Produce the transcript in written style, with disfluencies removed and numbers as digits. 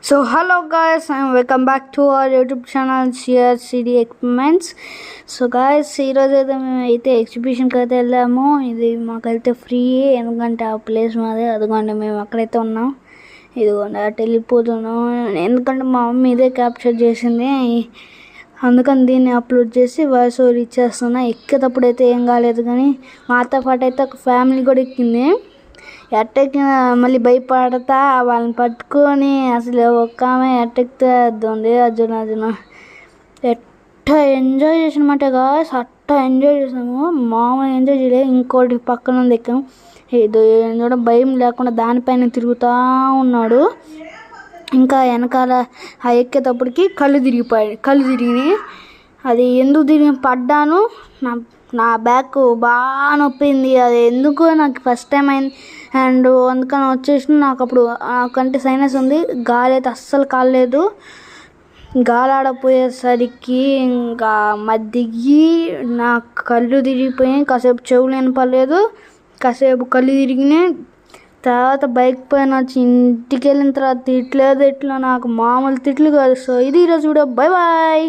So hello guys and welcome back to our YouTube channel CRCD Experiments. So guys ఈరోజు అయితే మేమైతే ఎగ్జిబిషన్కి అయితే వెళ్ళాము. ఇది మాకైతే ఫ్రీ, ఎందుకంటే ఆ ప్లేస్ మాదే. అదిగోండి మేము అక్కడైతే ఉన్నాం, ఇదిగోండి అటు వెళ్ళిపోతున్నాం. ఎందుకంటే మా మమ్మీ ఇదే క్యాప్చర్ చేసింది, అందుకని దీన్ని అప్లోడ్ చేసి వాయిస్ ఓవర్ ఇచ్చేస్తున్నా. ఎక్కేటప్పుడు అయితే ఏం కాలేదు, కానీ మాతో పాటు అయితే ఒక ఫ్యామిలీ కూడా ఎక్కింది. ఎట్టెక్కిన మళ్ళీ భయపడతా వాళ్ళని పట్టుకొని అసలు ఒక్క ఆమె ఎట్టెక్కుతుంది. అర్జున ఎట్ట ఎంజాయ్ చేసినమాట గాయస్, అట్ట ఎంజాయ్ చేసాము. మామూలు ఎంజాయ్ చేయలేదు. ఇంకోటి పక్కన ఉంది ఎక్కాము, ఏదో కూడా భయం లేకుండా దానిపైన తిరుగుతూ ఉన్నాడు. ఇంకా వెనకాల ఆ ఎక్కేటప్పటికి కళ్ళు తిరిగినాయి. అది ఎందుకు తిరిగి పడ్డాను, నా బ్యాక్ బాగా నొప్పింది. అది ఎందుకు నాకు ఫస్ట్ టైం అయింది, అండ్ అందుకని వచ్చేసి నాకు అప్పుడు నాకంటే సైనస్ ఉంది. గాలి అయితే అస్సలు కాలేదు. గాలి ఆడపోయేసరికి ఇంకా మధ్యకి నా కళ్ళు తిరిగిపోయాయి. కాసేపు చెవులు వినపడలేదు, కాసేపు కళ్ళు తిరిగినాయి. తర్వాత బైక్ పైన వచ్చి ఇంటికి వెళ్ళిన తర్వాత తిట్లు నాకు మామూలు తిట్లు కాదు. సో ఇది ఈరోజు వీడియో. Bye bye.